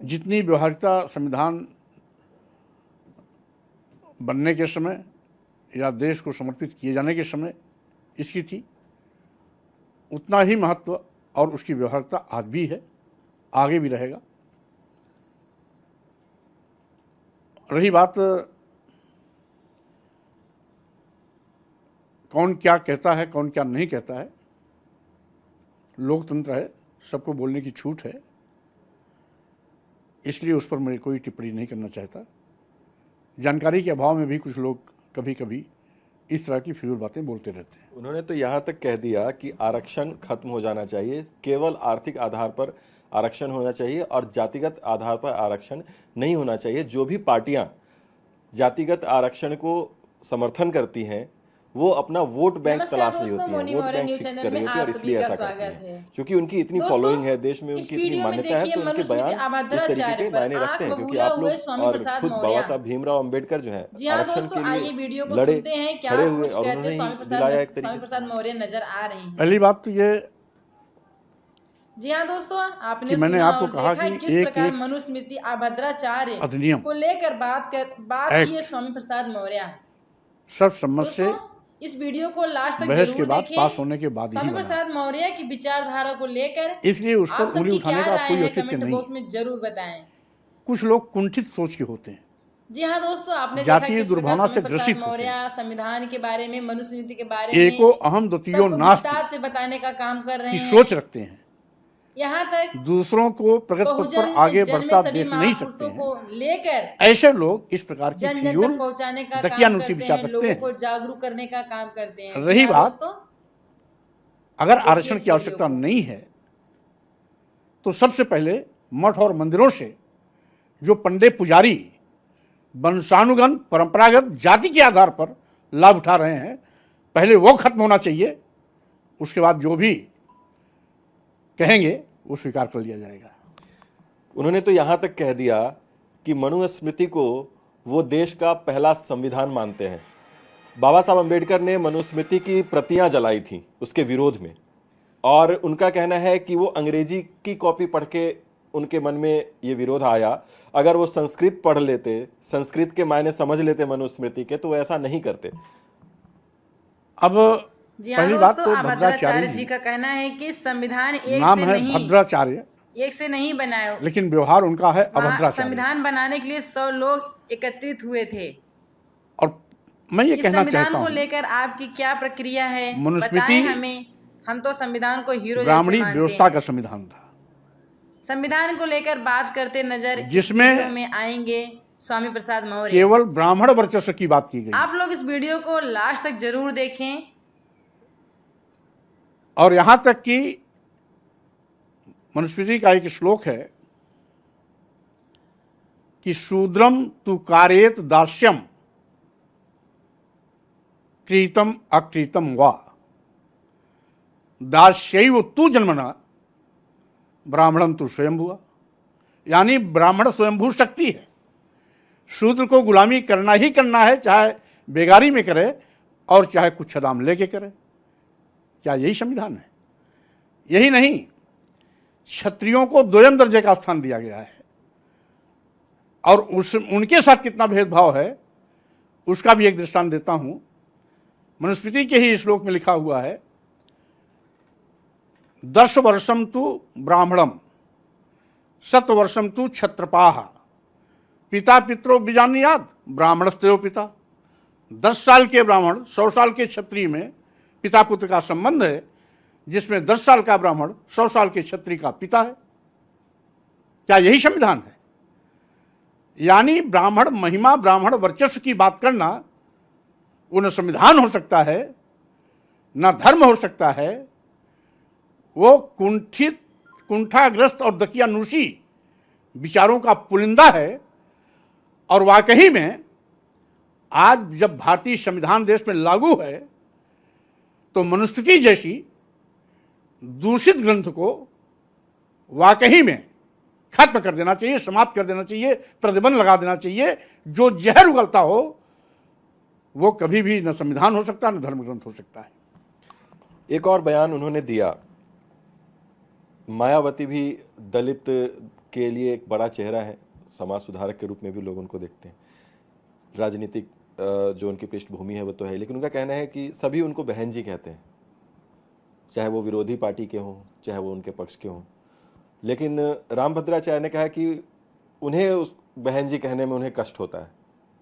जितनी व्यवहारिकता संविधान बनने के समय या देश को समर्पित किए जाने के समय इसकी थी, उतना ही महत्व और उसकी व्यवहारिकता आज भी है, आगे भी रहेगा। रही बात कौन क्या कहता है, कौन क्या नहीं कहता है, लोकतंत्र है, सबको बोलने की छूट है, इसलिए उस पर मैं कोई टिप्पणी नहीं करना चाहता। जानकारी के अभाव में भी कुछ लोग कभी कभी इस तरह की फिजूल बातें बोलते रहते हैं। उन्होंने तो यहाँ तक कह दिया कि आरक्षण खत्म हो जाना चाहिए, केवल आर्थिक आधार पर आरक्षण होना चाहिए और जातिगत आधार पर आरक्षण नहीं होना चाहिए। जो भी पार्टियां जातिगत आरक्षण को समर्थन करती हैं वो अपना वोट बैंक तलाश रही होती है, वोट बैंक फिक्स कर रही होती है और इसलिए ऐसा करती है क्योंकि उनकी इतनी फॉलोइंग है, देश में उनकी इतनी मान्यता है, तो उनके बयान इस तरीके के मायने रखते हैं। क्योंकि आप लोग और खुद बाबा साहब भीमराव अंबेडकर जो है आरक्षण के लिए लड़े, खड़े हुए और उन्होंने ही दिलाया एक तरीके। प्रसाद मौर्य नजर आ रहे हैं। पहली बात तो ये जी हाँ दोस्तों, आपने मैंने आपको कहा कि किस प्रकार मनुस्मृति अभद्राचार्य अधिनियम को लेकर बात की है स्वामी प्रसाद मौर्य। सब समझ से इस वीडियो को लास्ट तक बहस के जरूर बाद देखें। पास होने के बाद ही स्वामी बना। प्रसाद मौर्य की विचारधारा को लेकर इसलिए उस पर उंगली उठाने का कोई औचित्य कमेंट नहीं। बॉक्स में जरूर बताएं। कुछ लोग कुंठित सोच के होते हैं, जी हाँ दोस्तों, आपने जातीय दुर्भावना से ग्रसित होते हैं, संविधान के बारे में, मनुस्मृति के बारे में एको अहम द्वितीयो नास्ति विस्तार से बताने का काम कर रहे की हैं। सोच रखते हैं। यहाँ तक दूसरों को प्रगति पथ पर आगे बढ़ता देख नहीं सकते हैं। को लेकर ऐसे लोग इस प्रकार की जन जन फिजूल तक पहुंचाने का दकियानुसी काम करते बिछा हैं, सकते लोगों हैं। को जागरूक करने का काम करते हैं। रही बात, अगर देखिए आरक्षण इस की आवश्यकता नहीं है तो सबसे पहले मठ और मंदिरों से जो पंडित पुजारी वंशानुगत परंपरागत जाति के आधार पर लाभ उठा रहे हैं, पहले वो खत्म होना चाहिए। उसके बाद जो भी कहेंगे वो स्वीकार कर लिया जाएगा। उन्होंने तो यहाँ तक कह दिया कि मनुस्मृति को वो देश का पहला संविधान मानते हैं। बाबा साहब अम्बेडकर ने मनुस्मृति की प्रतियां जलाई थी उसके विरोध में, और उनका कहना है कि वो अंग्रेजी की कॉपी पढ़ के उनके मन में ये विरोध आया। अगर वो संस्कृत पढ़ लेते, संस्कृत के मायने समझ लेते मनुस्मृति के, तो वो ऐसा नहीं करते। अब पहली बात तो भद्राचार्य जी का कहना है कि संविधान नाम है भद्राचार्य, एक से नहीं बनाया, लेकिन व्यवहार उनका है अभद्राचार्य। संविधान बनाने के लिए 100 लोग एकत्रित हुए थे। और मैं ये कहना चाहता हूँ, संविधान को लेकर आपकी क्या प्रक्रिया है, मनुस्मृति हमें। हम तो संविधान को हीरो ब्राह्मणी व्यवस्था का संविधान था। संविधान को लेकर बात करते नजर जिसमें में आएंगे स्वामी प्रसाद मौर्य। केवल ब्राह्मण वर्चस्व की बात की गई। आप लोग इस वीडियो को लास्ट तक जरूर देखें। और यहां तक कि मनुस्मृति का एक श्लोक है कि शूद्रम तु कारेत दास्यम कृतम अकृतम वा दास्यैव तु जन्मना ब्राह्मणम तु स्वयंभुआ। यानी ब्राह्मण स्वयंभू शक्ति है, शूद्र को गुलामी करना ही करना है, चाहे बेगारी में करे और चाहे कुछ दाम लेके करे। क्या यही संविधान है? यही नहीं, क्षत्रियों को दोयम दर्जे का स्थान दिया गया है, और उनके साथ कितना भेदभाव है उसका भी एक दृष्टांत देता हूं। मनुस्मृति के ही श्लोक में लिखा हुआ है, 10 वर्षम तु ब्राह्मणम 100 वर्षम तु क्षत्रपाः पिता पितरो बीजानीयाद ब्राह्मणस्तेव पिता। 10 साल के ब्राह्मण 100 साल के क्षत्रिय में पिता पुत्र का संबंध है, जिसमें 10 साल का ब्राह्मण 100 साल के क्षत्रिय का पिता है। क्या यही संविधान है? यानी ब्राह्मण महिमा, ब्राह्मण वर्चस्व की बात करना वो न संविधान हो सकता है, न धर्म हो सकता है। वो कुंठाग्रस्त और दकियानुसी विचारों का पुलिंदा है। और वाकई में आज जब भारतीय संविधान देश में लागू है तो मनुस्मृति जैसी दूषित ग्रंथ को वाकई में खत्म कर देना चाहिए, समाप्त कर देना चाहिए, प्रतिबंध लगा देना चाहिए। जो जहर उगलता हो वो कभी भी न संविधान हो सकता, न धर्म ग्रंथ हो सकता है। एक और बयान उन्होंने दिया, मायावती भी दलित के लिए एक बड़ा चेहरा है, समाज सुधारक के रूप में भी लोग उनको देखते हैं। राजनीतिक जो उनकी पृष्ठभूमि है वो तो है, लेकिन उनका कहना है कि सभी उनको बहन जी कहते हैं, चाहे वो विरोधी पार्टी के हों, चाहे वो उनके पक्ष के हों। लेकिन रामभद्राचार्य ने कहा कि उन्हें उस बहन जी कहने में उन्हें कष्ट होता है।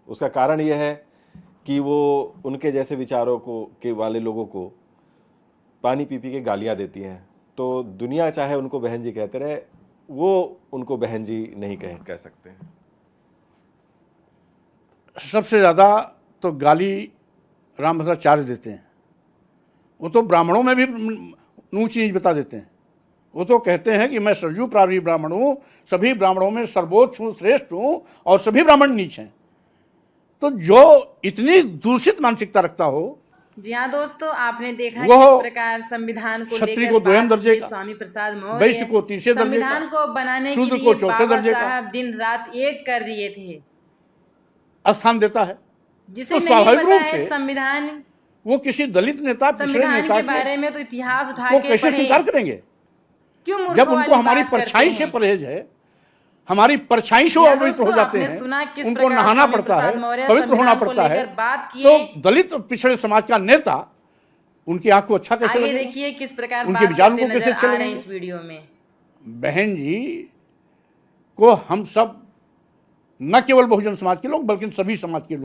उसका कारण यह है कि वो उनके जैसे विचारों को के वाले लोगों को पानी पी पी के गालियाँ देती हैं। तो दुनिया चाहे उनको बहन जी कहते रहे, वो उनको बहन जी नहीं कह सकते हैं। सबसे ज़्यादा तो गाली रामभद्राचार्य देते हैं। वो तो ब्राह्मणों में भी ऊंच नीच बता देते हैं। वो तो कहते हैं कि मैं सरजू प्रारी ब्राह्मण हूँ, सभी ब्राह्मणों में सर्वोच्च हूँ, श्रेष्ठ हूँ, और सभी ब्राह्मण नीच हैं। तो जो इतनी दूषित मानसिकता रखता हो, जी हाँ दोस्तों, आपने देखा वो किस प्रकार संविधान को क्षत्रिय लेकर को दोयम बात दर्जे की का, स्वामी प्रसाद वैश्य मौर्य को तीसरे दर्जे का, संविधान को बनाने के शूद्र लिए को चौथे बाबा दर्जे का साहब दिन रात एक कर दिए थे, स्थान देता है। जिसे तो नहीं स्वाभाविक पता रूप है से संविधान वो किसी दलित नेता, पिछड़े संविधान नेता के बारे में तो इतिहास उठा को के कैसे पढ़े, स्वीकार करेंगे क्यों मूर्खों जब उनको वाली हमारी बात करते परछाई से हैं? परहेज है, हमारी परछाई से या पवित्र दोस्तों, हो जाते आपने हैं, सुना किस उनको प्रकार नहाना स्वामी पड़ता है, प्रसाद मौर्य पवित्र होना संविधान को पड़ता है। लेकर बात किए। तो दलित पिछड़े समाज का नेता, उनकी आंख को अच्छा कैसे आगे लगेगा? देखिए किस प्रकार उनके बात विचार करते उनको कैसे नजर अच्छे आ रहे हैं लगेंगे? इस वीडियो में। बहन जी को हम सब, न केवल बहुजन समाज के लोग बल्कि सभी समाज के लोग